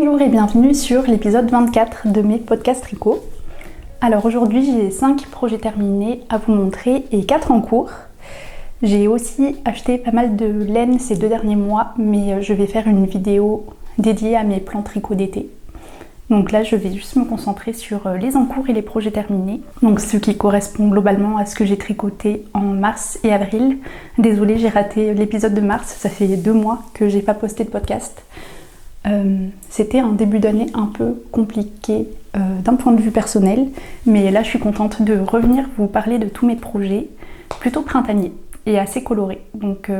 Bonjour et bienvenue sur l'épisode 24 de mes podcasts tricot. Alors aujourd'hui j'ai 5 projets terminés à vous montrer et 4 en cours. J'ai aussi acheté pas mal de laine ces 2 derniers mois, mais je vais faire une vidéo dédiée à mes plans tricot d'été. Donc là je vais juste me concentrer sur les en cours et les projets terminés. Donc ce qui correspond globalement à ce que j'ai tricoté en mars et avril. Désolée, j'ai raté l'épisode de mars, ça fait 2 mois que j'ai pas posté de podcast. C'était un début d'année un peu compliqué d'un point de vue personnel, mais là je suis contente de revenir vous parler de tous mes projets, plutôt printaniers et assez colorés. Donc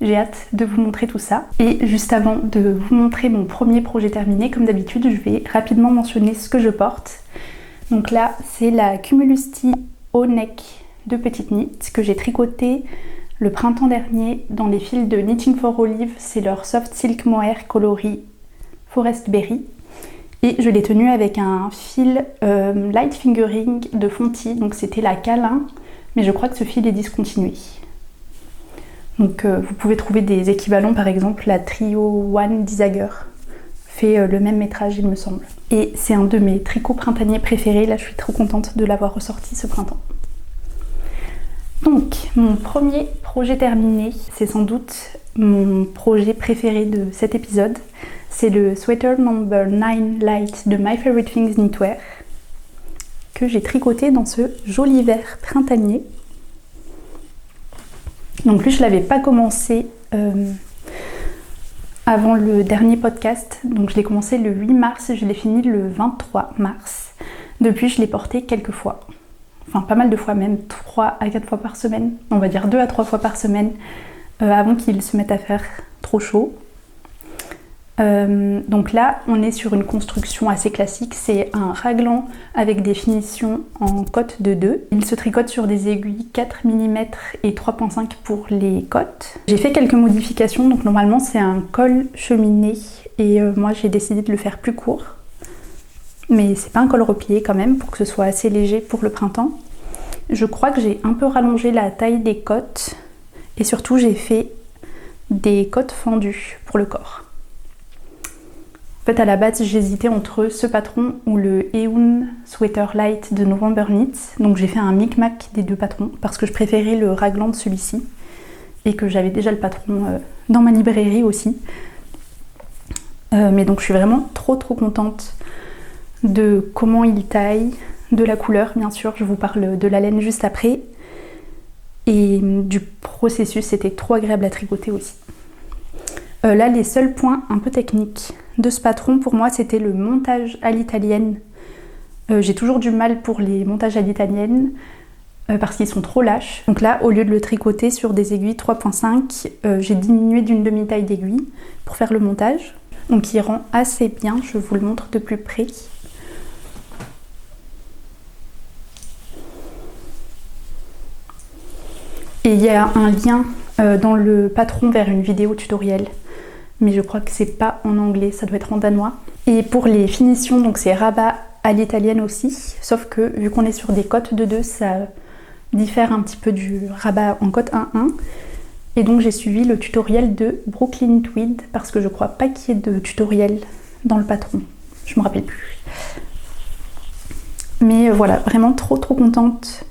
j'ai hâte de vous montrer tout ça. Et juste avant de vous montrer mon premier projet terminé, comme d'habitude, je vais rapidement mentionner ce que je porte. Donc là, c'est la Cumulus Tee haut neck de petite knit que j'ai tricoté le printemps dernier dans les fils de Knitting for Olive. C'est leur Soft Silk Mohair coloris Forest Berry. Et je l'ai tenu avec un fil Light Fingering de Fonty, donc c'était la Câlin, mais je crois que ce fil est discontinué. Donc vous pouvez trouver des équivalents, par exemple la Trio One d'Isager fait le même métrage il me semble. Et c'est un de mes tricots printaniers préférés, là je suis trop contente de l'avoir ressorti ce printemps. Donc mon premier projet terminé, c'est sans doute mon projet préféré de cet épisode. C'est le Sweater Number 9 Light de My Favorite Things Knitwear que j'ai tricoté dans ce joli vert printanier. Donc lui je l'avais pas commencé avant le dernier podcast, donc je l'ai commencé le 8 mars et je l'ai fini le 23 mars. Depuis je l'ai porté quelques fois, enfin pas mal de fois même, 3 à 4 fois par semaine, on va dire 2 à 3 fois par semaine avant qu'il se mette à faire trop chaud. Donc là on est sur une construction assez classique, c'est un raglan avec des finitions en cotte de 2. Il se tricote sur des aiguilles 4 mm et 3.5 pour les cottes. J'ai fait quelques modifications, donc normalement c'est un col cheminé et moi j'ai décidé de le faire plus court. Mais c'est pas un col replié quand même pour que ce soit assez léger pour le printemps. Je crois que j'ai un peu rallongé la taille des cottes et surtout j'ai fait des cottes fendues pour le corps. En fait, à la base, j'hésitais entre ce patron ou le Eun Sweater Light de November Knits. Donc j'ai fait un micmac des deux patrons parce que je préférais le raglan de celui-ci et que j'avais déjà le patron dans ma librairie aussi. Mais donc je suis vraiment trop contente de comment il taille, de la couleur bien sûr, je vous parle de la laine juste après. Et du processus, c'était trop agréable à tricoter aussi. Là, les seuls points un peu techniques de ce patron, pour moi, c'était le montage à l'italienne. J'ai toujours du mal pour les montages à l'italienne parce qu'ils sont trop lâches. Donc là, au lieu de le tricoter sur des aiguilles 3.5, j'ai diminué d'une demi-taille d'aiguille pour faire le montage. Donc il rend assez bien, je vous le montre de plus près. Et il y a un lien dans le patron vers une vidéo tutoriel. Mais je crois que c'est pas en anglais, ça doit être en danois. Et pour les finitions, donc c'est rabat à l'italienne aussi, sauf que vu qu'on est sur des cottes de 2, ça diffère un petit peu du rabat en cotte 1-1. Et donc j'ai suivi le tutoriel de Brooklyn Tweed, parce que je crois pas qu'il y ait de tutoriel dans le patron, je me rappelle plus. Mais voilà, vraiment trop contente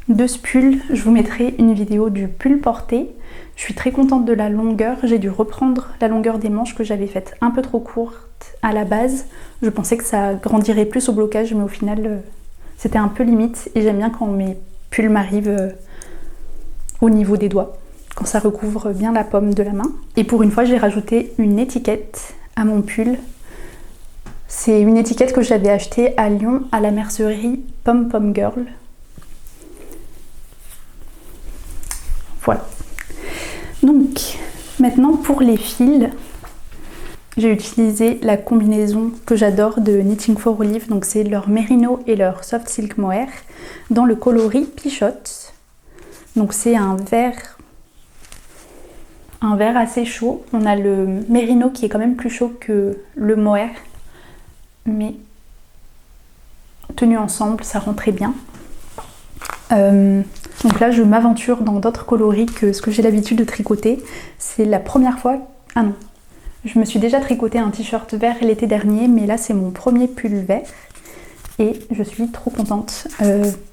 de ce pull. Je vous mettrai une vidéo du pull porté. Je suis très contente de la longueur, j'ai dû reprendre la longueur des manches que j'avais faite un peu trop courte à la base. Je pensais que ça grandirait plus au blocage, mais au final c'était un peu limite et j'aime bien quand mes pulls m'arrivent au niveau des doigts, quand ça recouvre bien la paume de la main. Et pour une fois j'ai rajouté une étiquette à mon pull. C'est une étiquette que j'avais achetée à Lyon à la mercerie Pom Pom Girl. Voilà. Donc, maintenant pour les fils, j'ai utilisé la combinaison que j'adore de Knitting for Olive, donc c'est leur Merino et leur Soft Silk Mohair, dans le coloris Pichotte. Donc c'est un vert assez chaud. On a le Merino qui est quand même plus chaud que le Mohair, mais tenu ensemble, ça rend très bien. Donc là je m'aventure dans d'autres coloris que ce que j'ai l'habitude de tricoter. C'est la première fois, Je me suis déjà tricoté un t-shirt vert l'été dernier, mais là c'est mon premier pull vert et je suis trop contente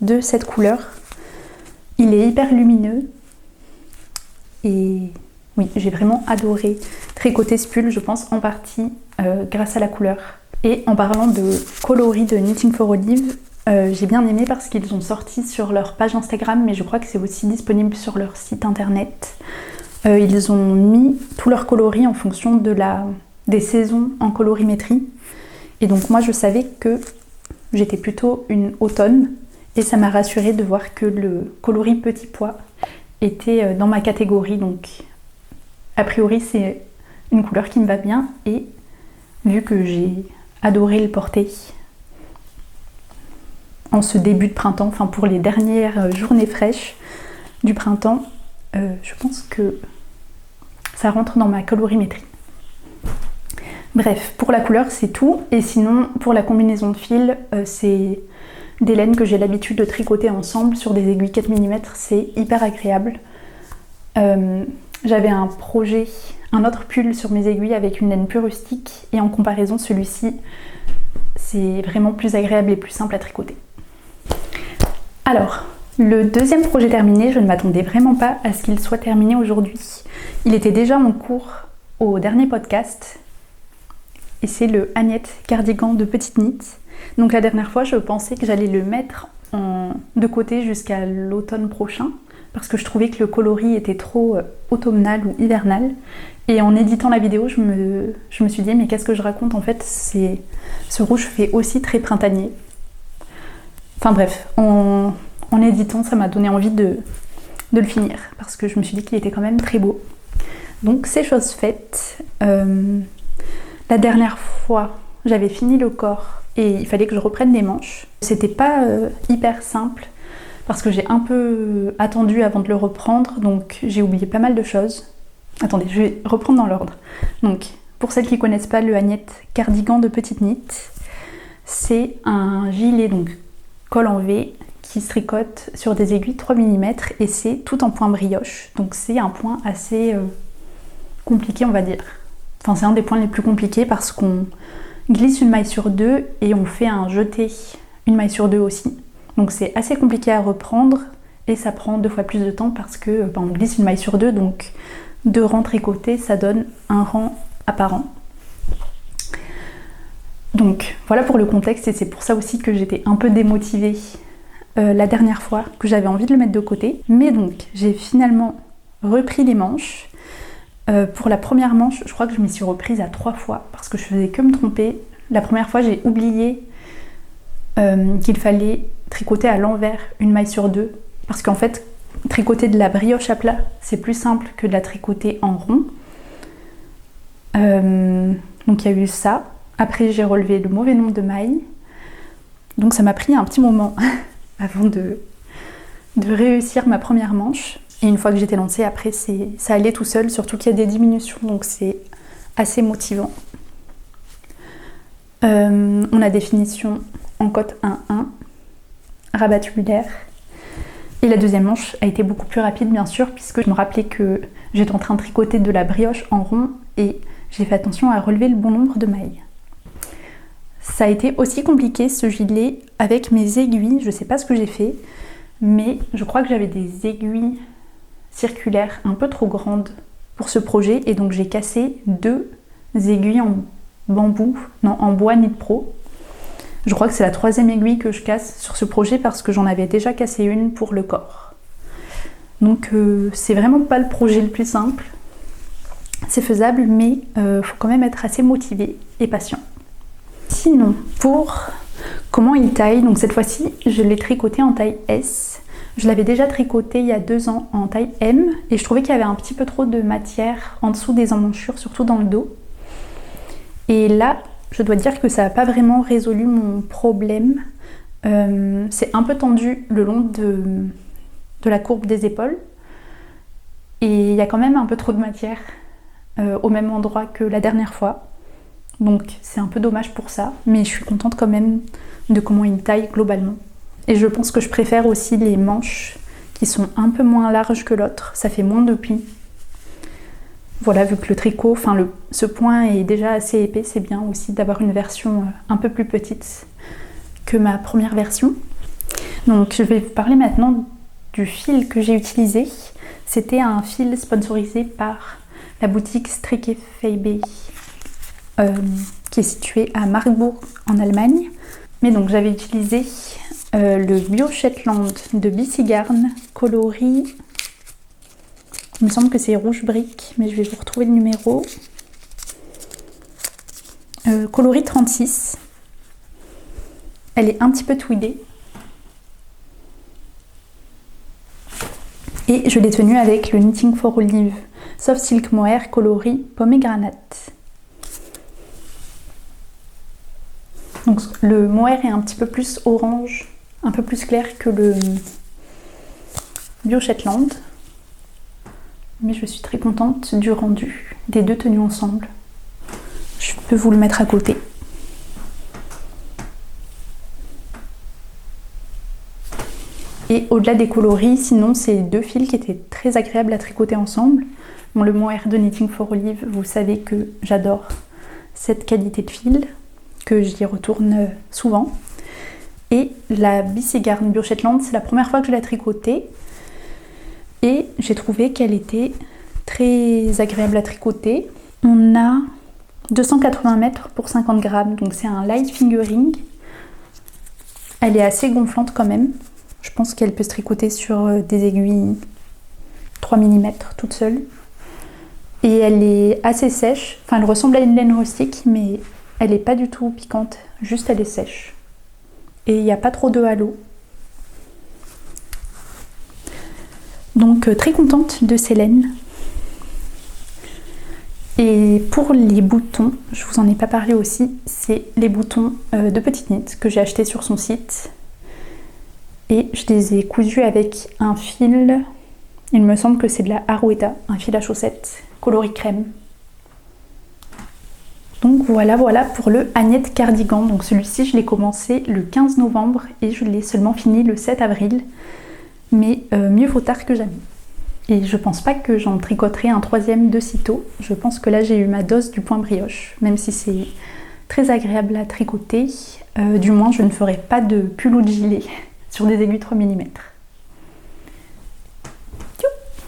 de cette couleur. Il est hyper lumineux et oui, j'ai vraiment adoré tricoter ce pull, je pense en partie grâce à la couleur. Et en parlant de coloris de Knitting for Olive, j'ai bien aimé parce qu'ils ont sorti sur leur page Instagram, mais je crois que c'est aussi disponible sur leur site internet. Ils ont mis tous leurs coloris en fonction des saisons en colorimétrie. Et donc moi je savais que j'étais plutôt une automne et ça m'a rassurée de voir que le coloris petit pois était dans ma catégorie. Donc a priori c'est une couleur qui me va bien et vu que j'ai adoré le porter en ce début de printemps, enfin pour les dernières journées fraîches du printemps, je pense que ça rentre dans ma colorimétrie. Bref, pour la couleur c'est tout, et sinon pour la combinaison de fils, c'est des laines que j'ai l'habitude de tricoter ensemble sur des aiguilles 4 mm, c'est hyper agréable. J'avais un projet, un autre pull sur mes aiguilles avec une laine plus rustique, et en comparaison celui-ci c'est vraiment plus agréable et plus simple à tricoter. Alors, le deuxième projet terminé, je ne m'attendais vraiment pas à ce qu'il soit terminé aujourd'hui. Il était déjà en cours au dernier podcast et c'est le Agnette cardigan de Petite Knit. Donc la dernière fois, je pensais que j'allais le mettre de côté jusqu'à l'automne prochain parce que je trouvais que le coloris était trop automnal ou hivernal. Et en éditant la vidéo, je me suis dit mais qu'est-ce que je raconte en fait, ce rouge fait aussi très printanier. Enfin bref, en éditant, ça m'a donné envie de le finir parce que je me suis dit qu'il était quand même très beau. Donc c'est chose faite. La dernière fois, j'avais fini le corps et il fallait que je reprenne les manches. C'était pas hyper simple parce que j'ai un peu attendu avant de le reprendre, donc j'ai oublié pas mal de choses. Attendez, je vais reprendre dans l'ordre. Donc, pour celles qui connaissent pas le Agnette cardigan de Petite Knit, c'est un gilet donc col en V qui se tricote sur des aiguilles 3 mm et c'est tout en point brioche. Donc c'est un point assez compliqué on va dire. Enfin c'est un des points les plus compliqués parce qu'on glisse une maille sur deux et on fait un jeté une maille sur deux aussi. Donc c'est assez compliqué à reprendre et ça prend 2 fois plus de temps parce que on glisse une maille sur deux, donc 2 rangs tricotés ça donne un rang apparent. Donc voilà pour le contexte et c'est pour ça aussi que j'étais un peu démotivée la dernière fois, que j'avais envie de le mettre de côté. Mais donc j'ai finalement repris les manches. Pour la première manche, je crois que je m'y suis reprise à 3 fois parce que je faisais que me tromper. La première fois j'ai oublié qu'il fallait tricoter à l'envers une maille sur deux parce qu'en fait tricoter de la brioche à plat c'est plus simple que de la tricoter en rond. Donc il y a eu ça. Après j'ai relevé le mauvais nombre de mailles, donc ça m'a pris un petit moment avant de réussir ma première manche. Et une fois que j'étais lancée, après ça allait tout seul, surtout qu'il y a des diminutions, donc c'est assez motivant. On a des finitions en cote 1-1, rabat tubulaire. Et la deuxième manche a été beaucoup plus rapide bien sûr, puisque je me rappelais que j'étais en train de tricoter de la brioche en rond et j'ai fait attention à relever le bon nombre de mailles. Ça a été aussi compliqué ce gilet avec mes aiguilles, je sais pas ce que j'ai fait, mais je crois que j'avais des aiguilles circulaires un peu trop grandes pour ce projet et donc j'ai cassé 2 aiguilles en bois Knit Pro. Je crois que c'est la 3e aiguille que je casse sur ce projet parce que j'en avais déjà cassé une pour le corps. Donc c'est vraiment pas le projet le plus simple, c'est faisable mais faut quand même être assez motivé et patient. Sinon, pour comment il taille, donc cette fois-ci je l'ai tricoté en taille S. Je l'avais déjà tricoté il y a 2 ans en taille M et je trouvais qu'il y avait un petit peu trop de matière en dessous des emmanchures, surtout dans le dos. Et là, je dois dire que ça n'a pas vraiment résolu mon problème. C'est un peu tendu le long de la courbe des épaules et il y a quand même un peu trop de matière au même endroit que la dernière fois. Donc c'est un peu dommage pour ça, mais je suis contente quand même de comment il taille globalement. Et je pense que je préfère aussi les manches qui sont un peu moins larges que l'autre, ça fait moins de plis. Voilà, vu que le tricot, ce point est déjà assez épais, c'est bien aussi d'avoir une version un peu plus petite que ma première version. Donc je vais vous parler maintenant du fil que j'ai utilisé. C'était un fil sponsorisé par la boutique Stricke Feibe qui est située à Marburg en Allemagne. Mais donc j'avais utilisé le Bio Shetland de BC Garn coloris. Il me semble que c'est rouge brique, mais je vais vous retrouver le numéro. Coloris 36. Elle est un petit peu tweedée. Et je l'ai tenue avec le Knitting for Olive Soft Silk Mohair coloris Pomegranate. Donc le mohair est un petit peu plus orange, un peu plus clair que le Bio Shetland. Mais je suis très contente du rendu des deux tenues ensemble. Je peux vous le mettre à côté. Et au-delà des coloris, sinon c'est deux fils qui étaient très agréables à tricoter ensemble. Bon, le mohair de Knitting for Olive, vous savez que j'adore cette qualité de fil, que j'y retourne souvent. Et la BC Garn Bio Shetland, c'est la première fois que je l'ai tricotée. Et j'ai trouvé qu'elle était très agréable à tricoter. On a 280 mètres pour 50 grammes, donc c'est un light fingering. Elle est assez gonflante quand même. Je pense qu'elle peut se tricoter sur des aiguilles 3 mm toute seule. Et elle est assez sèche. Enfin, elle ressemble à une laine rustique, mais elle n'est pas du tout piquante. Juste, elle est sèche. Et il n'y a pas trop de halo. Donc très contente de ces laines. Et pour les boutons, je vous en ai pas parlé aussi, c'est les boutons de Petite Knit que j'ai acheté sur son site. Et je les ai cousus avec un fil, il me semble que c'est de la Arouetta, un fil à chaussettes coloris crème. Donc voilà pour le Agnette Cardigan. Donc celui-ci je l'ai commencé le 15 novembre et je l'ai seulement fini le 7 avril. Mais mieux vaut tard que jamais. Et je pense pas que j'en tricoterai un troisième de sitôt. Je pense que là j'ai eu ma dose du point brioche. Même si c'est très agréable à tricoter, du moins je ne ferai pas de pull ou de gilet sur des aiguilles 3 mm.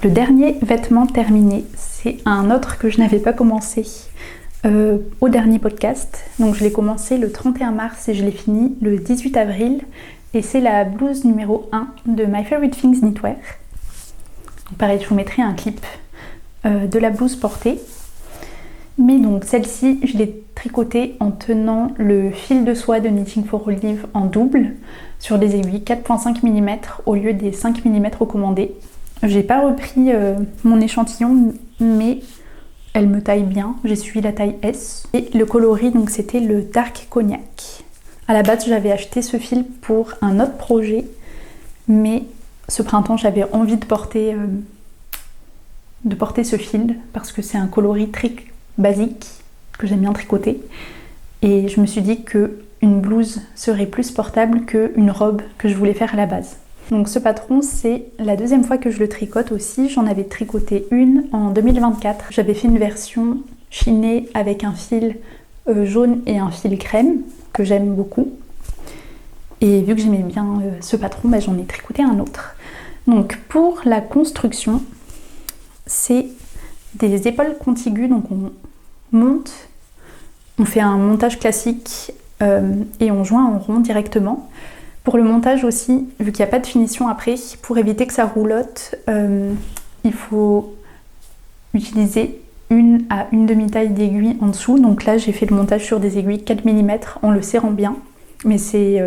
Le dernier vêtement terminé, c'est un autre que je n'avais pas commencé au dernier podcast. Donc je l'ai commencé le 31 mars et je l'ai fini le 18 avril. Et c'est la blouse numéro 1 de My Favorite Things Knitwear. Donc pareil, je vous mettrai un clip de la blouse portée. Mais donc celle-ci, je l'ai tricotée en tenant le fil de soie de Knitting for Olive en double sur des aiguilles 4,5 mm au lieu des 5 mm recommandés. J'ai pas repris mon échantillon, mais elle me taille bien. J'ai suivi la taille S. Et le coloris, donc c'était le Dark Cognac. À la base, j'avais acheté ce fil pour un autre projet, mais ce printemps, j'avais envie de porter ce fil parce que c'est un coloris très basique que j'aime bien tricoter. Et je me suis dit qu'une blouse serait plus portable qu'une robe que je voulais faire à la base. Donc ce patron, c'est la deuxième fois que je le tricote aussi. J'en avais tricoté une en 2024. J'avais fait une version chinée avec un fil jaune et un fil crème que j'aime beaucoup. Et vu que j'aimais bien ce patron, j'en ai tricoté un autre. Donc pour la construction, c'est des épaules contiguës, donc on monte, on fait un montage classique et on joint en rond directement. Pour le montage aussi, vu qu'il n'y a pas de finition après, pour éviter que ça roulotte, il faut utiliser une à une demi-taille d'aiguille en dessous. Donc là, j'ai fait le montage sur des aiguilles 4 mm en le serrant bien. Mais c'est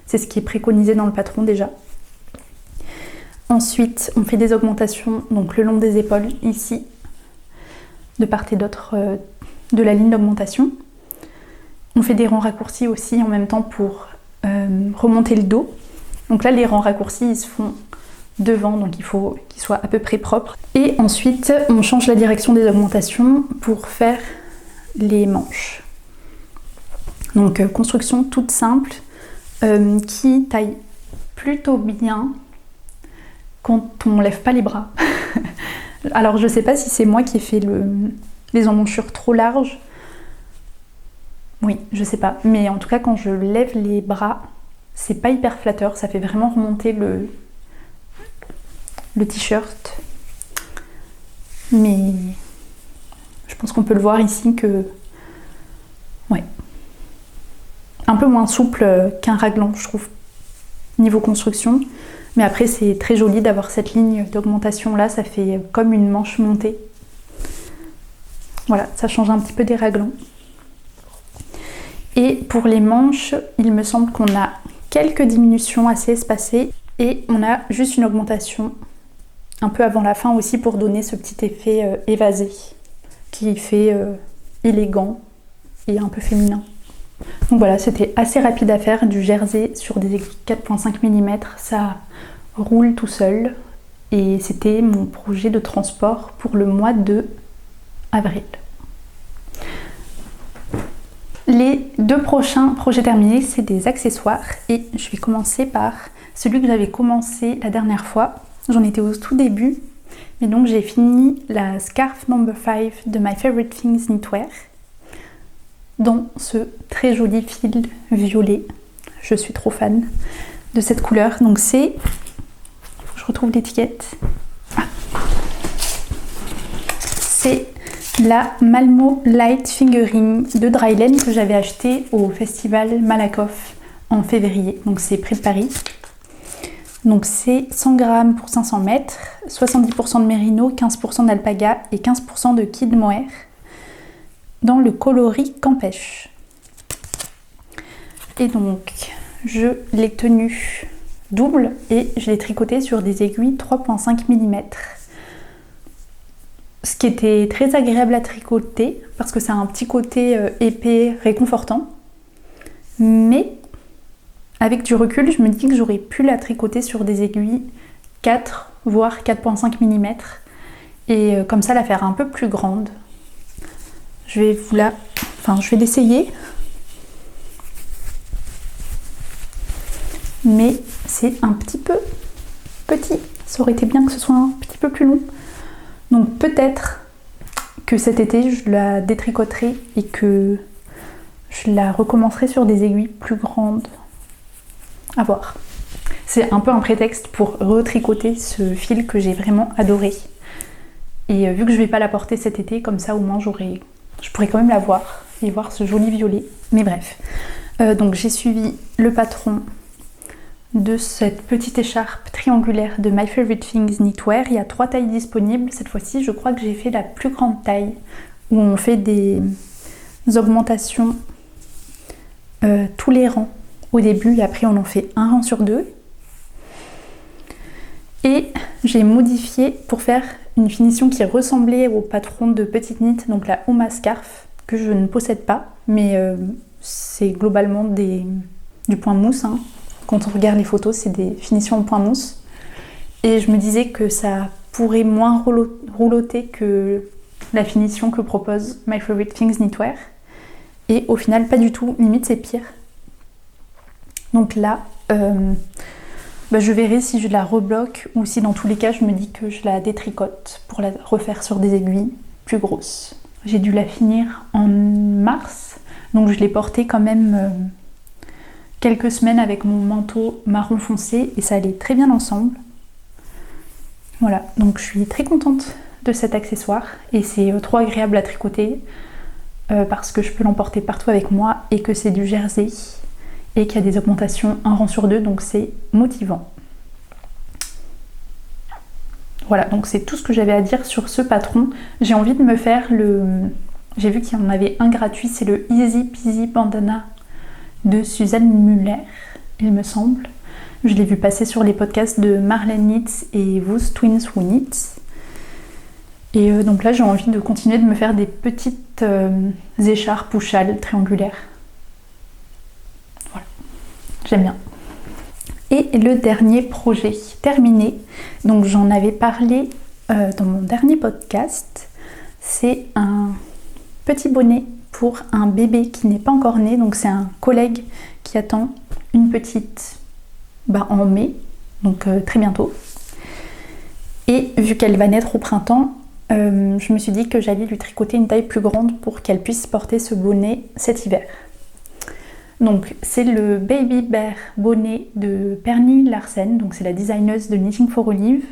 ce qui est préconisé dans le patron déjà. Ensuite, on fait des augmentations donc le long des épaules, ici, de part et d'autre de la ligne d'augmentation. On fait des rangs raccourcis aussi en même temps pour remonter le dos. Donc là, les rangs raccourcis, ils se font devant, donc il faut qu'ils soient à peu près propres. Et ensuite, on change la direction des augmentations pour faire les manches. Donc construction toute simple qui taille plutôt bien quand on lève pas les bras. Alors je sais pas si c'est moi qui ai fait les emmanchures trop larges. Oui, je sais pas. Mais en tout cas, quand je lève les bras, c'est pas hyper flatteur. Ça fait vraiment remonter le t-shirt. Mais je pense qu'on peut le voir ici que... Ouais. Un peu moins souple qu'un raglan, je trouve, niveau construction. Mais après, c'est très joli d'avoir cette ligne d'augmentation là. Ça fait comme une manche montée. Voilà, ça change un petit peu des raglans. Et pour les manches, il me semble qu'on a quelques diminutions assez espacées et on a juste une augmentation un peu avant la fin aussi pour donner ce petit effet évasé qui fait élégant et un peu féminin. Donc voilà, c'était assez rapide à faire, du jersey sur des aiguilles 4,5 mm, ça roule tout seul et c'était mon projet de transport pour le mois de avril. Les 2 prochains projets terminés, c'est des accessoires et je vais commencer par celui que j'avais commencé la dernière fois. J'en étais au tout début, mais donc j'ai fini la Scarf No. 5 de My Favorite Things Knitwear dans ce très joli fil violet. Je suis trop fan de cette couleur. Donc c'est... Faut que je retrouve l'étiquette. Ah. C'est la Malmo Light Fingering de Drylen que j'avais acheté au festival Malakoff en février. Donc c'est près de Paris. Donc c'est 100 grammes pour 500 mètres, 70% de mérino, 15% d'alpaga et 15% de kid mohair dans le coloris Campèche. Et donc je l'ai tenu double et je l'ai tricoté sur des aiguilles 3,5 mm. Ce qui était très agréable à tricoter parce que ça a un petit côté épais, réconfortant. Mais avec du recul, je me dis que j'aurais pu la tricoter sur des aiguilles 4 voire 4,5 mm et comme ça la faire un peu plus grande. Je vais l'essayer. Mais c'est un petit peu petit. Ça aurait été bien que ce soit un petit peu plus long. Donc peut-être que cet été je la détricoterai et que je la recommencerai sur des aiguilles plus grandes. À voir. C'est un peu un prétexte pour retricoter ce fil que j'ai vraiment adoré. Et vu que je vais pas la porter cet été, comme ça au moins je pourrais quand même la voir et voir ce joli violet. Mais bref. Donc j'ai suivi le patron de cette petite écharpe triangulaire de My Favorite Things Knitwear. Il y a 3 tailles disponibles. Cette fois-ci, je crois que j'ai fait la plus grande taille où on fait des augmentations tous les rangs au début et après on en fait un rang sur 2. Et j'ai modifié pour faire une finition qui ressemblait au patron de Petite Knit, donc la Oma Scarf, que je ne possède pas, mais c'est globalement du point mousse. Hein. Quand on regarde les photos, c'est des finitions en point mousse. Et je me disais que ça pourrait moins rouloter que la finition que propose My Favorite Things Knitwear. Et au final, pas du tout. Limite, c'est pire. Donc là, je verrai si je la rebloque ou si dans tous les cas, je me dis que je la détricote pour la refaire sur des aiguilles plus grosses. J'ai dû la finir en mars, donc je l'ai portée quand même quelques semaines avec mon manteau marron foncé et ça allait très bien ensemble. Voilà, donc je suis très contente de cet accessoire et c'est trop agréable à tricoter parce que je peux l'emporter partout avec moi et que c'est du jersey et qu'il y a des augmentations un rang sur 2, donc c'est motivant. Voilà, donc c'est tout ce que j'avais à dire sur ce patron. J'ai envie de me faire j'ai vu qu'il y en avait un gratuit, c'est le Easy Peasy Bandana de Suzanne Muller, il me semble. Je l'ai vu passer sur les podcasts de Marlène Knits et Whose Twins Who Knits. Et donc là, j'ai envie de continuer de me faire des petites écharpes ou châles triangulaires. Voilà, j'aime bien. Et le dernier projet terminé, donc j'en avais parlé dans mon dernier podcast, c'est un petit bonnet pour un bébé qui n'est pas encore né, donc c'est un collègue qui attend une petite en mai, donc très bientôt. Et vu qu'elle va naître au printemps, je me suis dit que j'allais lui tricoter une taille plus grande pour qu'elle puisse porter ce bonnet cet hiver. Donc c'est le Baby Bear bonnet de Perny Larsen, donc c'est la designeuse de Knitting for Olive.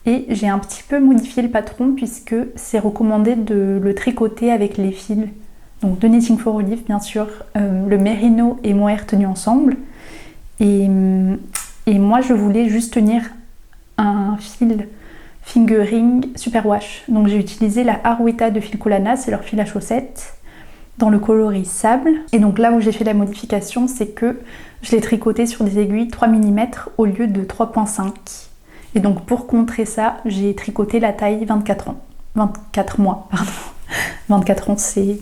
Et j'ai un petit peu modifié le patron puisque c'est recommandé de le tricoter avec les fils. Donc de Knitting for Olive bien sûr, le mérino et mohair tenus ensemble. Et moi je voulais juste tenir un fil fingering superwash. Donc j'ai utilisé la Arwetta de Filcolana, c'est leur fil à chaussettes, dans le coloris sable. Et donc là où j'ai fait la modification, c'est que je l'ai tricoté sur des aiguilles 3 mm au lieu de 3,5. Et donc pour contrer ça, j'ai tricoté la taille 24 ans. 24 mois, pardon. 24 ans, c'est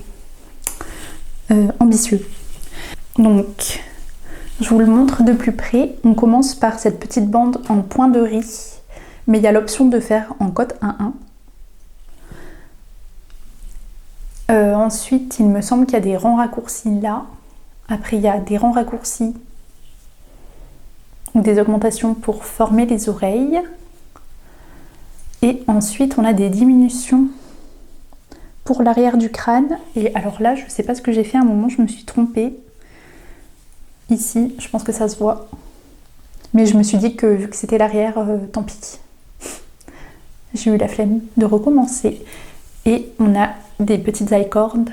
ambitieux. Donc, je vous le montre de plus près. On commence par cette petite bande en point de riz, mais il y a l'option de faire en cotte 1-1. Ensuite, il me semble qu'il y a des rangs raccourcis là. Après, il y a des rangs raccourcis ou des augmentations pour former les oreilles. Et ensuite, on a des diminutions pour l'arrière du crâne. Et alors là, je ne sais pas ce que j'ai fait à un moment, je me suis trompée. Ici, je pense que ça se voit. Mais je me suis dit que vu que c'était l'arrière, tant pis. J'ai eu la flemme de recommencer. Et on a des petites I-cordes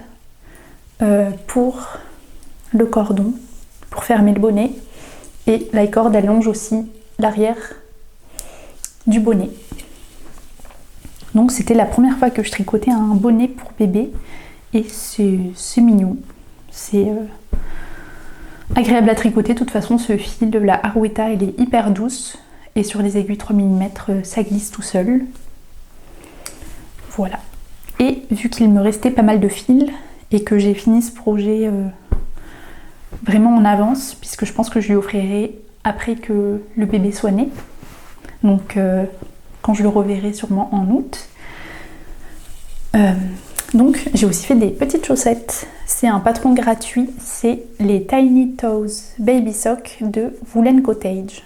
pour le cordon, pour fermer le bonnet. Et l'i-cord elle longe aussi l'arrière du bonnet. Donc c'était la première fois que je tricotais un bonnet pour bébé. Et c'est mignon. C'est agréable à tricoter. De toute façon, ce fil de la Arwetta, elle est hyper douce. Et sur les aiguilles 3 mm, ça glisse tout seul. Voilà. Et vu qu'il me restait pas mal de fils et que j'ai fini ce projet vraiment en avance, puisque je pense que je lui offrirai après que le bébé soit né, donc quand je le reverrai sûrement en août. Donc j'ai aussi fait des petites chaussettes. C'est un patron gratuit, c'est les Tiny Toes Baby Sock de Woolen Cottage.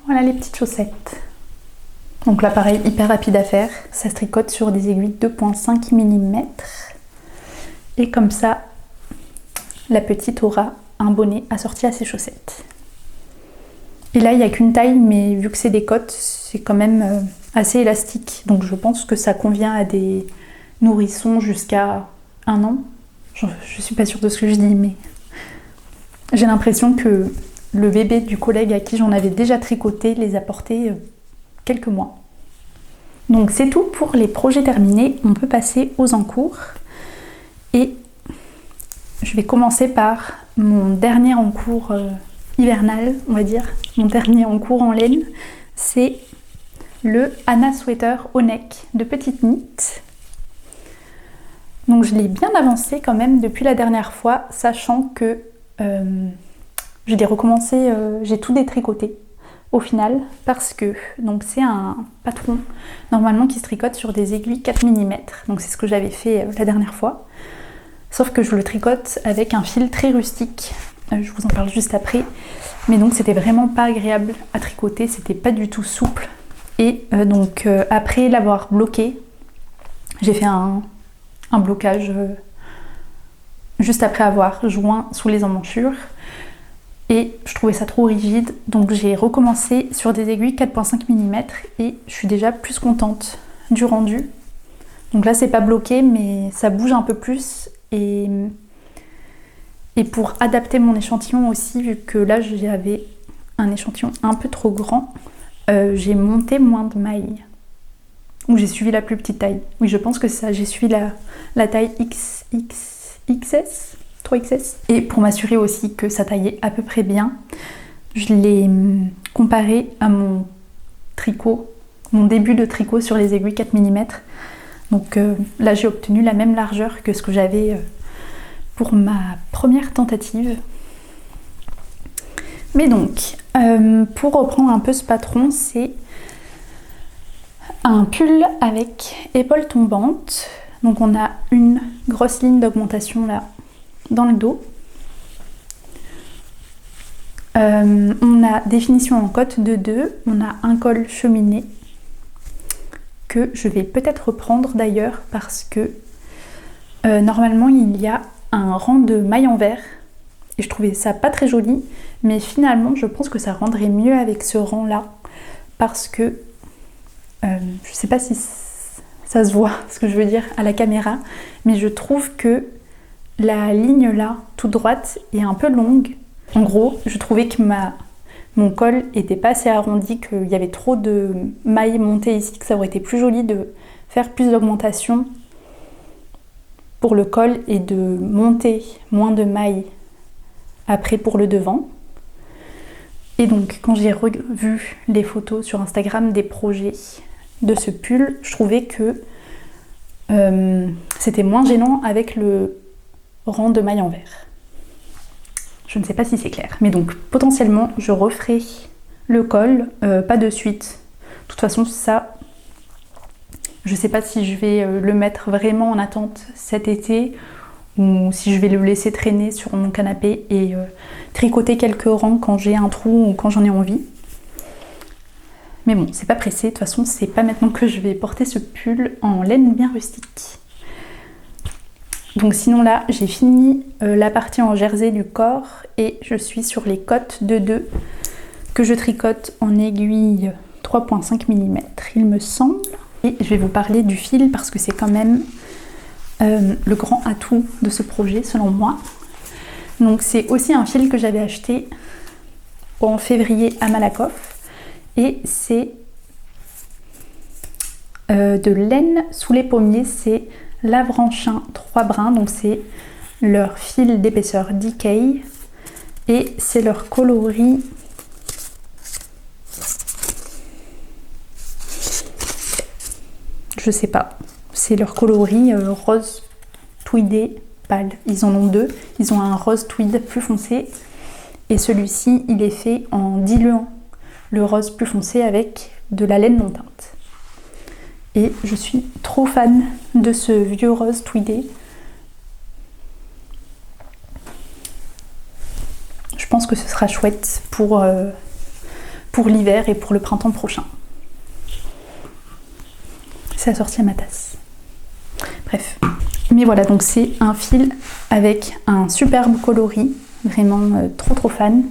Voilà les petites chaussettes. Donc là pareil, hyper rapide à faire, ça se tricote sur des aiguilles 2,5 mm. Et comme ça, la petite aura un bonnet assorti à ses chaussettes. Et là, il n'y a qu'une taille, mais vu que c'est des cottes, c'est quand même assez élastique. Donc je pense que ça convient à des nourrissons jusqu'à 1 an. Je suis pas sûre de ce que je dis, mais j'ai l'impression que le bébé du collègue à qui j'en avais déjà tricoté les a portés quelques mois. Donc c'est tout pour les projets terminés. On peut passer aux encours. Et je vais commencer par mon dernier encours hivernal, on va dire. Mon dernier encours en laine, c'est le Anna Sweater au neck de Petite Knit. Donc je l'ai bien avancé quand même depuis la dernière fois, sachant que je l'ai recommencé, j'ai tout détricoté au final, parce que donc c'est un patron normalement qui se tricote sur des aiguilles 4 mm. Donc c'est ce que j'avais fait la dernière fois. Sauf que je le tricote avec un fil très rustique, je vous en parle juste après. Mais donc c'était vraiment pas agréable à tricoter, c'était pas du tout souple. Et donc après l'avoir bloqué, j'ai fait un blocage juste après avoir joint sous les emmanchures. Et je trouvais ça trop rigide, donc j'ai recommencé sur des aiguilles 4,5 mm et je suis déjà plus contente du rendu. Donc là c'est pas bloqué mais ça bouge un peu plus. Et pour adapter mon échantillon aussi, vu que là j'avais un échantillon un peu trop grand, j'ai monté moins de mailles. Ou j'ai suivi la plus petite taille. Oui, je pense que c'est ça, j'ai suivi la taille XS, 3XS. Et pour m'assurer aussi que ça taillait à peu près bien, je l'ai comparé à mon tricot, mon début de tricot sur les aiguilles 4 mm. Donc là j'ai obtenu la même largeur que ce que j'avais pour ma première tentative. Mais donc, pour reprendre un peu ce patron, c'est un pull avec épaules tombantes. Donc on a une grosse ligne d'augmentation là dans le dos. On a des finitions en cotte de 2, on a un col cheminé que je vais peut-être reprendre d'ailleurs parce que normalement il y a un rang de mailles en verre et je trouvais ça pas très joli, mais finalement je pense que ça rendrait mieux avec ce rang là parce que je sais pas si ça se voit ce que je veux dire à la caméra, mais je trouve que la ligne là toute droite est un peu longue. En gros, je trouvais que mon col était pas assez arrondi, qu'il y avait trop de mailles montées ici, que ça aurait été plus joli de faire plus d'augmentation pour le col et de monter moins de mailles après pour le devant. Et donc quand j'ai revu les photos sur Instagram des projets de ce pull, je trouvais que c'était moins gênant avec le rang de mailles en verre. Je ne sais pas si c'est clair, mais donc potentiellement je referai le col, pas de suite. De toute façon ça, je sais pas si je vais le mettre vraiment en attente cet été ou si je vais le laisser traîner sur mon canapé et tricoter quelques rangs quand j'ai un trou ou quand j'en ai envie. Mais bon, c'est pas pressé, de toute façon c'est pas maintenant que je vais porter ce pull en laine bien rustique. Donc sinon là, j'ai fini la partie en jersey du corps et je suis sur les cottes de 2 que je tricote en aiguille 3,5 mm, il me semble. Et je vais vous parler du fil parce que c'est quand même le grand atout de ce projet selon moi. Donc c'est aussi un fil que j'avais acheté en février à Malakoff et c'est de laine sous les pommiers, c'est Lavranchin 3 brins, donc c'est leur fil d'épaisseur Decay et c'est leur coloris je sais pas, c'est leur coloris rose tweedé pâle. Ils en ont 2, ils ont un rose tweed plus foncé et celui-ci il est fait en diluant le rose plus foncé avec de la laine non teinte. Et je suis trop fan de ce vieux rose tweedé. Je pense que ce sera chouette pour l'hiver et pour le printemps prochain. C'est assorti à ma tasse. Bref. Mais voilà, donc c'est un fil avec un superbe coloris. Vraiment trop fan.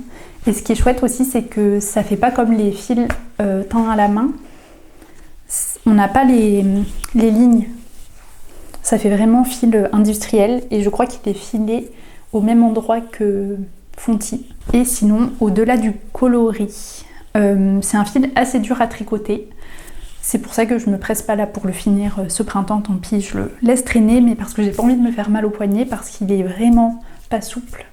Et ce qui est chouette aussi, c'est que ça fait pas comme les fils teints à la main. On n'a pas les lignes, ça fait vraiment fil industriel et je crois qu'il est filé au même endroit que Fonty. Et sinon, au-delà du coloris, c'est un fil assez dur à tricoter. C'est pour ça que je me presse pas là pour le finir ce printemps, tant pis, je le laisse traîner, mais parce que j'ai pas envie de me faire mal au poignet, parce qu'il est vraiment pas souple.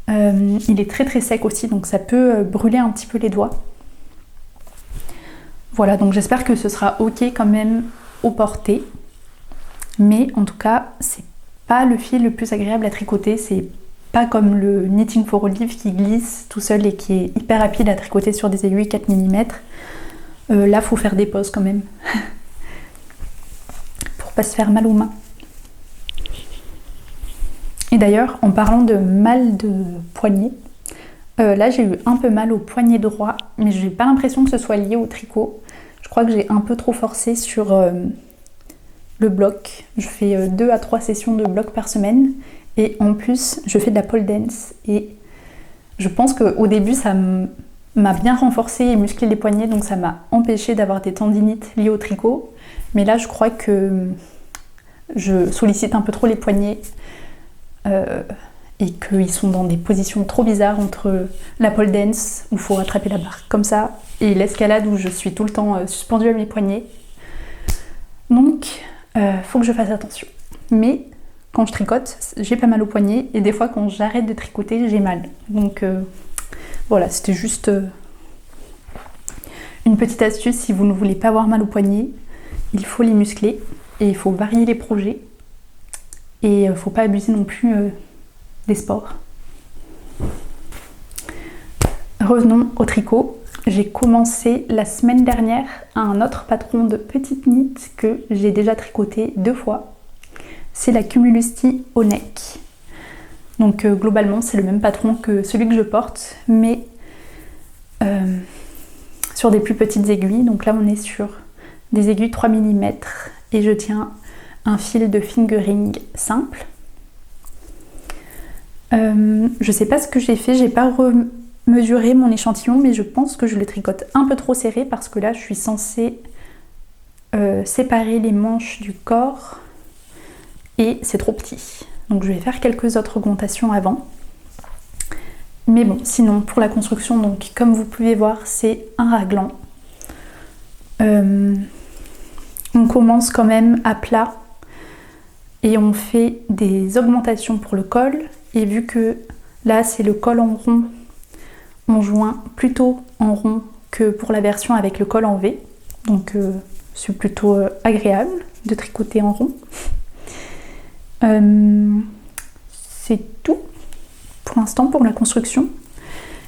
Il est très sec aussi, donc ça peut brûler un petit peu les doigts. Voilà, donc j'espère que ce sera ok quand même au porté. Mais en tout cas, c'est pas le fil le plus agréable à tricoter. C'est pas comme le Knitting for Olive qui glisse tout seul et qui est hyper rapide à tricoter sur des aiguilles 4 mm. Là, faut faire des pauses quand même. Pour pas se faire mal aux mains. Et d'ailleurs, en parlant de mal de poignet, là j'ai eu un peu mal au poignet droit, mais j'ai pas l'impression que ce soit lié au tricot. Je crois que j'ai un peu trop forcé sur le bloc. Je fais 2 à 3 sessions de bloc par semaine et en plus je fais de la pole dance et je pense qu'au début ça m'a bien renforcé et musclé les poignets, donc ça m'a empêché d'avoir des tendinites liées au tricot. Mais là je crois que je sollicite un peu trop les poignets et qu'ils sont dans des positions trop bizarres entre la pole dance où il faut rattraper la barre comme ça et l'escalade où je suis tout le temps suspendue à mes poignets. Donc faut que je fasse attention. Mais quand je tricote, j'ai pas mal au poignet et des fois quand j'arrête de tricoter, j'ai mal. Donc voilà, c'était juste une petite astuce. Si vous ne voulez pas avoir mal au poignet, il faut les muscler et il faut varier les projets. Et faut pas abuser non plus des sports. Revenons au tricot. J'ai commencé la semaine dernière un autre patron de petite knit que j'ai déjà tricoté 2 fois. C'est la Cumulus Tee au neck. Donc globalement c'est le même patron que celui que je porte, mais sur des plus petites aiguilles. Donc là on est sur des aiguilles 3 mm et je tiens un fil de fingering simple. Je sais pas ce que j'ai fait, j'ai pas mesuré mon échantillon, mais je pense que je le tricote un peu trop serré parce que là je suis censée séparer les manches du corps et c'est trop petit. Donc je vais faire quelques autres augmentations avant. Mais bon, sinon pour la construction, donc comme vous pouvez voir, c'est un raglan. On commence quand même à plat et on fait des augmentations pour le col. Et vu que là c'est le col en rond, on joint plutôt en rond que pour la version avec le col en V. Donc c'est plutôt agréable de tricoter en rond. C'est tout pour l'instant pour la construction.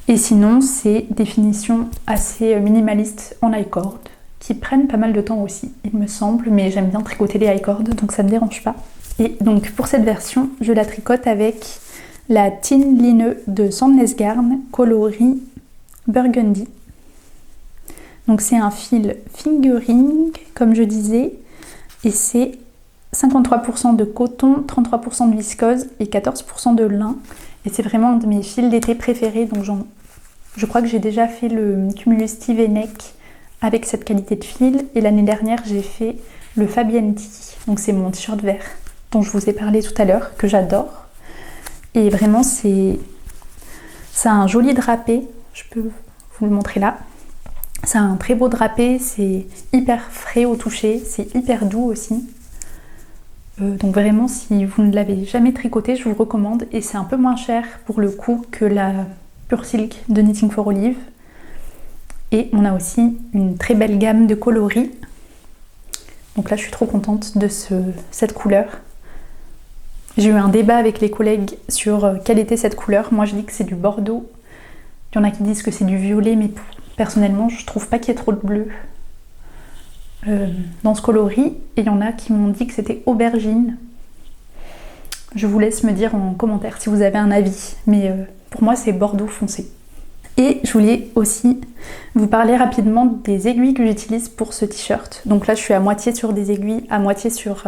Et sinon c'est des finitions assez minimalistes en high cord qui prennent pas mal de temps aussi, il me semble, mais j'aime bien tricoter les high cord donc ça me dérange pas. Et donc pour cette version, je la tricote avec la Tin Line de Sandnes Garn coloris Burgundy. Donc c'est un fil fingering comme je disais et c'est 53% de coton, 33% de viscose et 14% de lin. Et c'est vraiment un de mes fils d'été préférés. Donc je crois que j'ai déjà fait le Cumulus Steve Neck avec cette qualité de fil. Et l'année dernière, j'ai fait le Fabienti. Donc c'est mon t-shirt vert dont je vous ai parlé tout à l'heure, que j'adore. Et vraiment, c'est un joli drapé. Je peux vous le montrer là. C'est un très beau drapé. C'est hyper frais au toucher. C'est hyper doux aussi. Donc vraiment, si vous ne l'avez jamais tricoté, je vous le recommande. Et c'est un peu moins cher pour le coup que la Pure Silk de Knitting for Olive. Et on a aussi une très belle gamme de coloris. Donc là, je suis trop contente de cette couleur. J'ai eu un débat avec les collègues sur quelle était cette couleur. Moi, je dis que c'est du bordeaux. Il y en a qui disent que c'est du violet, mais personnellement, je trouve pas qu'il y ait trop de bleu dans ce coloris. Et il y en a qui m'ont dit que c'était aubergine. Je vous laisse me dire en commentaire si vous avez un avis. Mais pour moi, c'est bordeaux foncé. Et je voulais aussi vous parler rapidement des aiguilles que j'utilise pour ce t-shirt. Donc là, je suis à moitié sur des aiguilles, à moitié sur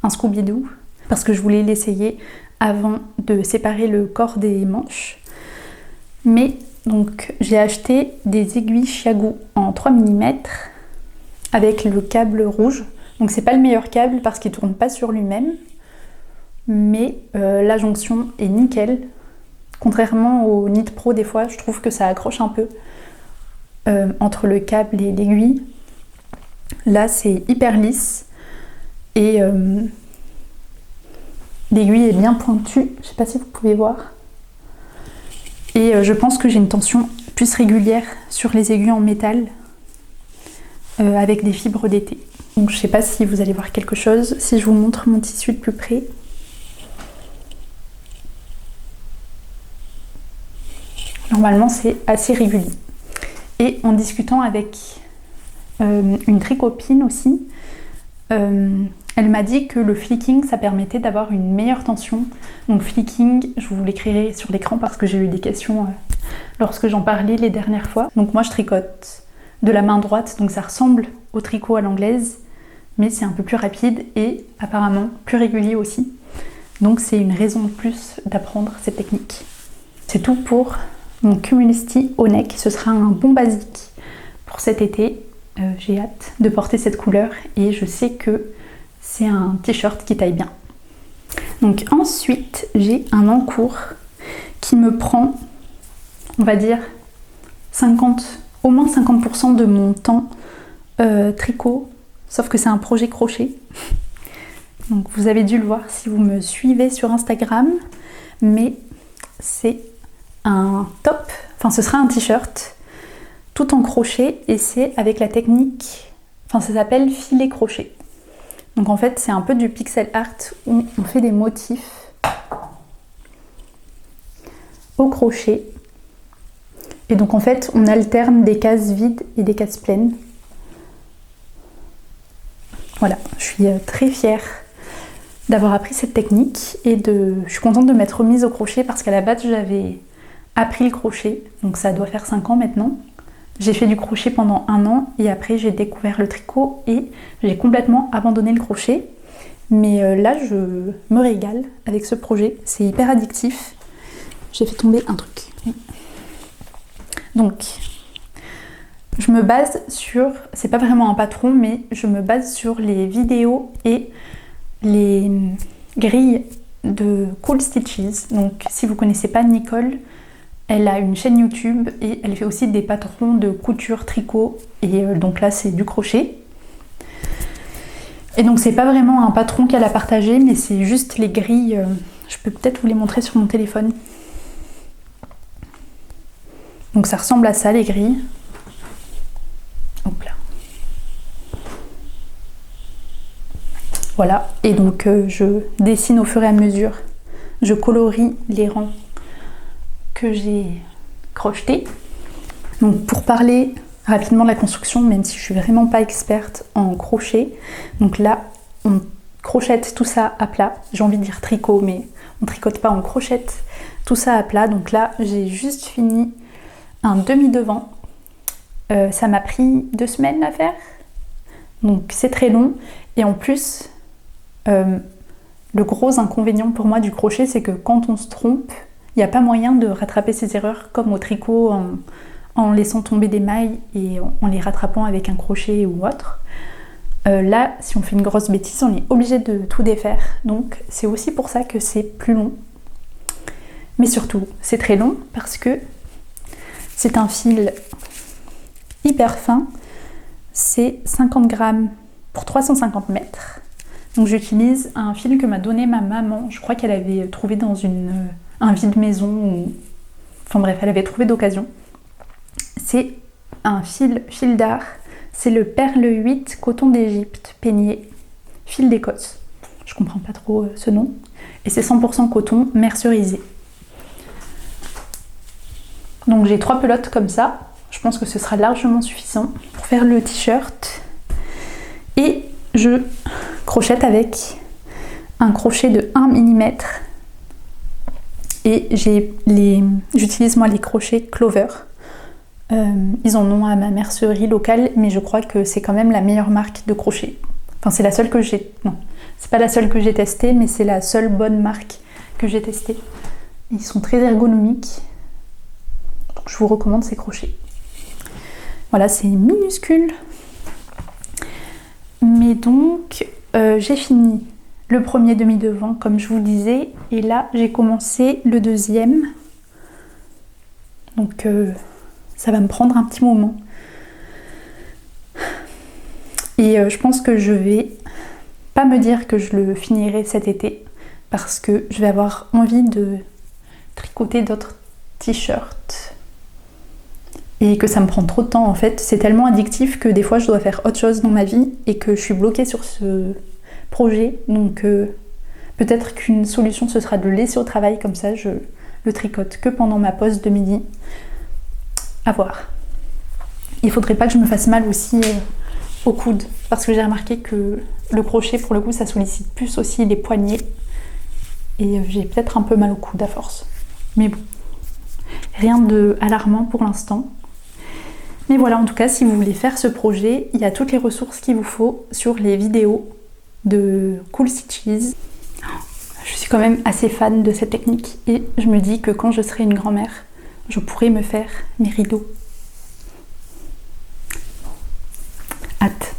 un Scooby-Doo, parce que je voulais l'essayer avant de séparer le corps des manches. Mais donc j'ai acheté des aiguilles Chiago en 3 mm avec le câble rouge. Donc c'est pas le meilleur câble parce qu'il tourne pas sur lui-même, mais la jonction est nickel. Contrairement au Knit Pro, des fois, je trouve que ça accroche un peu entre le câble et l'aiguille. Là, c'est hyper lisse et l'aiguille est bien pointue. Je sais pas si vous pouvez voir. Et je pense que j'ai une tension plus régulière sur les aiguilles en métal avec des fibres d'été. Donc, je sais pas si vous allez voir quelque chose. Si je vous montre mon tissu de plus près. Normalement, c'est assez régulier. Et en discutant avec une tricopine aussi, elle m'a dit que le flicking, ça permettait d'avoir une meilleure tension. Donc flicking, je vous l'écrirai sur l'écran parce que j'ai eu des questions lorsque j'en parlais les dernières fois. Donc moi, je tricote de la main droite, donc ça ressemble au tricot à l'anglaise, mais c'est un peu plus rapide et apparemment plus régulier aussi. Donc c'est une raison de plus d'apprendre cette technique. C'est tout pour mon Cumulisti au neck. Ce sera un bon basique pour cet été. J'ai hâte de porter cette couleur et je sais que c'est un t-shirt qui taille bien. Donc ensuite, j'ai un encours qui me prend, on va dire, au moins 50% de mon temps tricot, sauf que c'est un projet crochet. Donc vous avez dû le voir si vous me suivez sur Instagram, mais c'est un top, enfin ce sera un t-shirt tout en crochet et c'est avec la technique, enfin ça s'appelle filet crochet. Donc en fait c'est un peu du pixel art où on fait des motifs au crochet et donc en fait on alterne des cases vides et des cases pleines. Voilà, je suis très fière d'avoir appris cette technique et je suis contente de m'être remise au crochet parce qu'à la base j'avais appris le crochet, donc ça doit faire 5 ans maintenant. J'ai fait du crochet pendant 1 an et après j'ai découvert le tricot et j'ai complètement abandonné le crochet. Mais là je me régale avec ce projet, c'est hyper addictif. J'ai fait tomber un truc. Donc je me base sur, c'est pas vraiment un patron, mais je me base sur les vidéos et les grilles de Cool Stitches. Donc si vous connaissez pas Nicole, elle a une chaîne YouTube et elle fait aussi des patrons de couture tricot et donc là c'est du crochet. Et donc c'est pas vraiment un patron qu'elle a partagé, mais c'est juste les grilles. Je peux peut-être vous les montrer sur mon téléphone. Donc ça ressemble à ça les grilles. Hop là. Voilà, et donc je dessine au fur et à mesure. Je colorie les rangs que j'ai crochetés. Donc pour parler rapidement de la construction, même si je suis vraiment pas experte en crochet, donc là on crochette tout ça à plat. J'ai envie de dire tricot, mais on tricote pas, on crochette tout ça à plat. Donc là j'ai juste fini un demi-devant. Ça m'a pris 2 semaines à faire, donc c'est très long. Et en plus, le gros inconvénient pour moi du crochet, c'est que quand on se trompe, il n'y a pas moyen de rattraper ses erreurs comme au tricot en laissant tomber des mailles et en les rattrapant avec un crochet ou autre. Là, si on fait une grosse bêtise, on est obligé de tout défaire. Donc c'est aussi pour ça que c'est plus long. Mais surtout, c'est très long parce que c'est un fil hyper fin. C'est 50 grammes pour 350 mètres. Donc j'utilise un fil que m'a donné ma maman. Je crois qu'elle avait trouvé dans un vide-maison. Enfin bref, elle avait trouvé d'occasion. C'est un fil d'art. C'est le Perle 8 coton d'Égypte peigné fil d'Écosse. Je comprends pas trop ce nom. Et c'est 100% coton mercerisé. Donc j'ai 3 pelotes comme ça. Je pense que ce sera largement suffisant pour faire le t-shirt. Et je crochette avec un crochet de 1 mm. Et j'utilise moi les crochets Clover. Ils en ont à ma mercerie locale, mais je crois que c'est quand même la meilleure marque de crochet. Enfin, c'est la seule que j'ai... Non, c'est pas la seule que j'ai testée, mais c'est la seule bonne marque que j'ai testée. Ils sont très ergonomiques. Donc je vous recommande ces crochets. Voilà, c'est minuscule. Mais donc, j'ai fini le premier demi-devant, comme je vous le disais. Et là, j'ai commencé le deuxième. Donc, ça va me prendre un petit moment. Et je pense que je vais pas me dire que je le finirai cet été. Parce que je vais avoir envie de tricoter d'autres t-shirts. Et que ça me prend trop de temps en fait. C'est tellement addictif que des fois je dois faire autre chose dans ma vie et que je suis bloquée sur ce projet. Donc peut-être qu'une solution ce sera de le laisser au travail, comme ça je le tricote que pendant ma pause de midi. À voir. Il faudrait pas que je me fasse mal aussi au coude, parce que j'ai remarqué que le crochet pour le coup ça sollicite plus aussi les poignets. Et j'ai peut-être un peu mal au coude à force. Mais bon, rien de alarmant pour l'instant. Mais voilà, en tout cas, si vous voulez faire ce projet, il y a toutes les ressources qu'il vous faut sur les vidéos de Cool Stitches. Je suis quand même assez fan de cette technique et je me dis que quand je serai une grand-mère, je pourrai me faire mes rideaux. Hâte.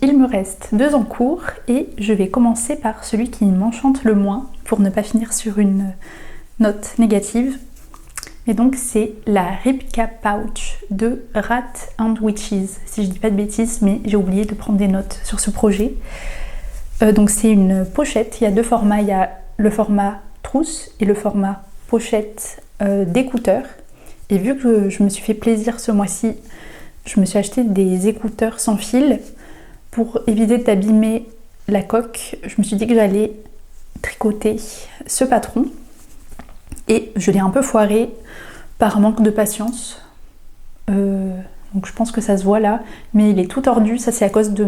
Il me reste 2 en cours et je vais commencer par celui qui m'enchante le moins pour ne pas finir sur une note négative. Et donc c'est la Ripka Pouch de Rat and Witches, si je dis pas de bêtises, mais j'ai oublié de prendre des notes sur ce projet. Donc c'est une pochette, il y a 2 formats, il y a le format trousse et le format pochette d'écouteurs. Et vu que je me suis fait plaisir ce mois-ci, je me suis acheté des écouteurs sans fil pour éviter d'abîmer la coque. Je me suis dit que j'allais tricoter ce patron. Et je l'ai un peu foiré par manque de patience. Donc je pense que ça se voit là. Mais il est tout tordu. Ça c'est à cause de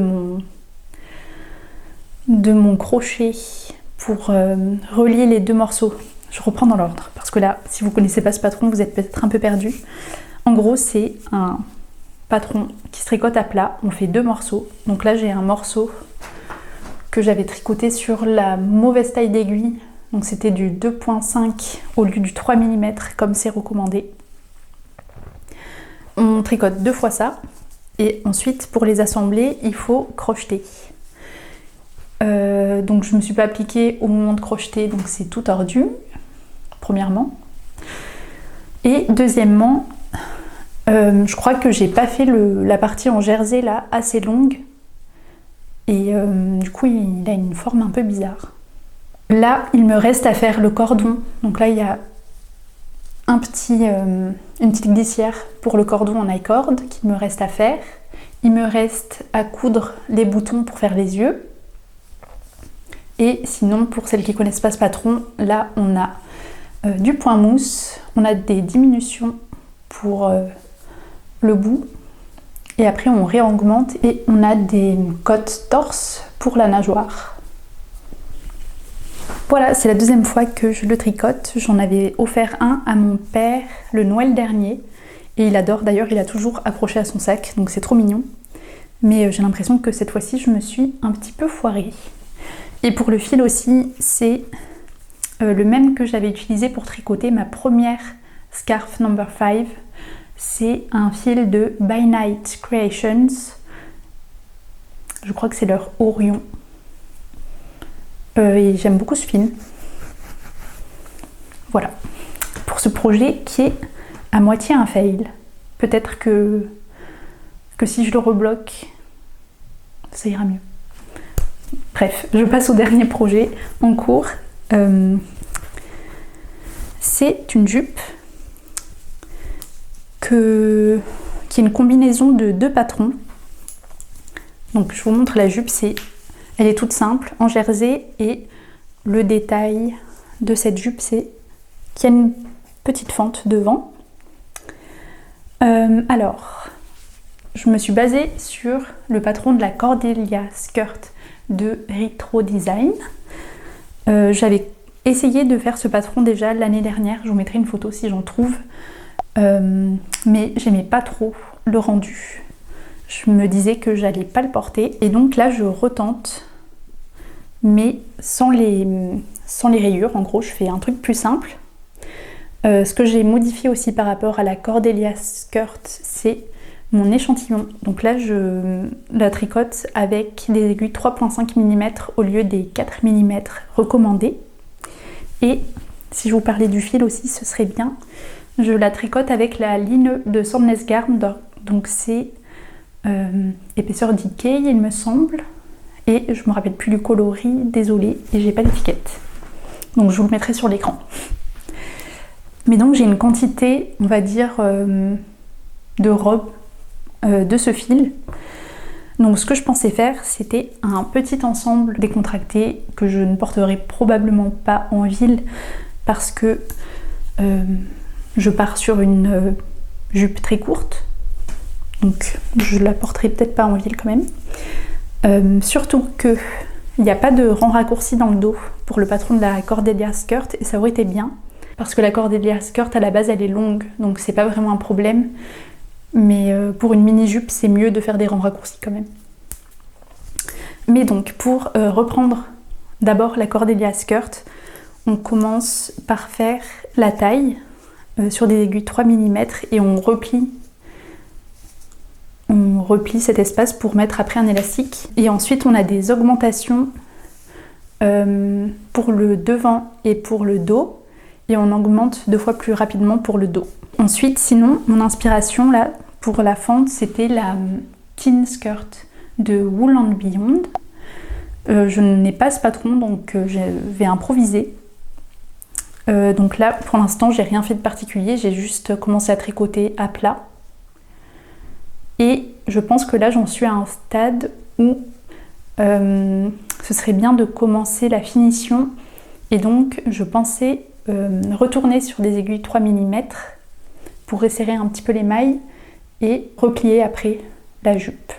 mon crochet pour relier les deux morceaux. Je reprends dans l'ordre parce que là, si vous ne connaissez pas ce patron, vous êtes peut-être un peu perdu. En gros, c'est un patron qui se tricote à plat. On fait 2 morceaux. Donc là, j'ai un morceau que j'avais tricoté sur la mauvaise taille d'aiguille. Donc c'était du 2.5 au lieu du 3 mm comme c'est recommandé. On tricote 2 fois ça. Et ensuite, pour les assembler, il faut crocheter. Donc je ne me suis pas appliquée au moment de crocheter, donc c'est tout tordu, premièrement. Et deuxièmement, je crois que j'ai pas fait la partie en jersey là assez longue. Et du coup, il a une forme un peu bizarre. Là, il me reste à faire le cordon. Donc là, il y a une petite glissière pour le cordon en I-cord qu'il me reste à faire. Il me reste à coudre les boutons pour faire les yeux. Et sinon, pour celles qui ne connaissent pas ce patron, là on a du point mousse, on a des diminutions pour le bout, et après on réaugmente et on a des cottes torse pour la nageoire. Voilà, c'est la 2e fois que je le tricote. J'en avais offert un à mon père le Noël dernier, et il adore, d'ailleurs il a toujours accroché à son sac, donc c'est trop mignon. Mais j'ai l'impression que cette fois-ci je me suis un petit peu foirée. Et pour le fil aussi, c'est le même que j'avais utilisé pour tricoter ma première scarf number 5. C'est un fil de By Night Creations. Je crois que c'est leur Orion. Et j'aime beaucoup ce fil. Voilà. Pour ce projet qui est à moitié un fail. Peut-être que si je le rebloque, ça ira mieux. Bref, je passe au dernier projet en cours. C'est une jupe qui est une combinaison de 2 patrons. Donc je vous montre la jupe, elle est toute simple, en jersey, et le détail de cette jupe, c'est qu'il y a une petite fente devant. Alors, je me suis basée sur le patron de la Cordelia Skirt de Retro Design. J'avais essayé de faire ce patron déjà l'année dernière, je vous mettrai une photo si j'en trouve, mais j'aimais pas trop le rendu. Je me disais que j'allais pas le porter, et donc là je retente, mais sans les rayures. En gros, je fais un truc plus simple. Ce que j'ai modifié aussi par rapport à la Cordelia Skirt, c'est mon échantillon. Donc là, je la tricote avec des aiguilles 3.5 mm au lieu des 4 mm recommandés. Et si je vous parlais du fil aussi, ce serait bien. Je la tricote avec la ligne de Sandnes Garn. Donc c'est épaisseur DK, il me semble. Et je me rappelle plus du coloris, désolée, et j'ai pas d'étiquette. Donc je vous le mettrai sur l'écran. Mais donc j'ai une quantité, on va dire, de robe de ce fil. Donc ce que je pensais faire, c'était un petit ensemble décontracté que je ne porterai probablement pas en ville parce que je pars sur une jupe très courte. Donc je la porterai peut-être pas en ville quand même. Surtout que il n'y a pas de rang raccourci dans le dos pour le patron de la Cordelia Skirt, et ça aurait été bien parce que la Cordelia Skirt à la base elle est longue, donc c'est pas vraiment un problème. Mais pour une mini-jupe, c'est mieux de faire des rangs raccourcis quand même. Mais donc, pour reprendre d'abord la Cordelia Skirt, on commence par faire la taille sur des aiguilles 3 mm et on replie cet espace pour mettre après un élastique. Et ensuite, on a des augmentations pour le devant et pour le dos. Et on augmente 2 fois plus rapidement pour le dos. Ensuite, sinon, mon inspiration là pour la fente, c'était la Teen Skirt de Wool and Beyond. Je n'ai pas ce patron, donc je vais improviser. Donc là, pour l'instant, j'ai rien fait de particulier, j'ai juste commencé à tricoter à plat. Et je pense que là, j'en suis à un stade où ce serait bien de commencer la finition. Et donc, je pensais retourner sur des aiguilles 3 mm pour resserrer un petit peu les mailles et replier après la jupe.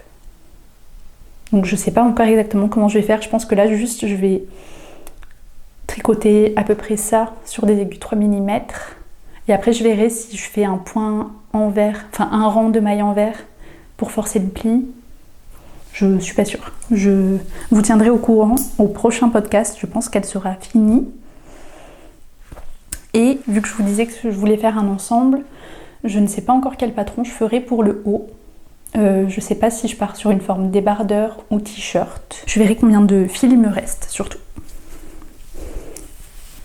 Donc je sais pas encore exactement comment je vais faire. Je pense que là juste je vais tricoter à peu près ça sur des aiguilles 3 mm. Et après je verrai si je fais un point envers, enfin un rang de mailles envers pour forcer le pli. Je suis pas sûre. Je vous tiendrai au courant au prochain podcast. Je pense qu'elle sera finie. Et vu que je vous disais que je voulais faire un ensemble, je ne sais pas encore quel patron je ferai pour le haut. Je sais pas si je pars sur une forme débardeur ou t-shirt. Je verrai combien de fils il me reste surtout.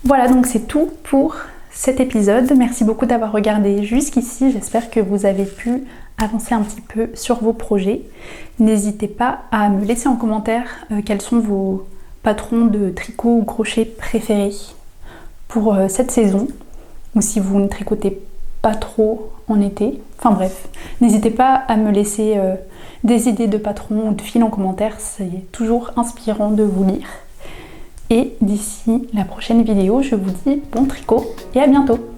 Voilà, donc c'est tout pour cet épisode. Merci beaucoup d'avoir regardé jusqu'ici. J'espère que vous avez pu avancer un petit peu sur vos projets. N'hésitez pas à me laisser en commentaire quels sont vos patrons de tricot ou crochet préférés pour cette saison, ou si vous ne tricotez pas trop en été. Enfin bref, n'hésitez pas à me laisser des idées de patrons ou de fils en commentaire, c'est toujours inspirant de vous lire. Et d'ici la prochaine vidéo, je vous dis bon tricot et à bientôt!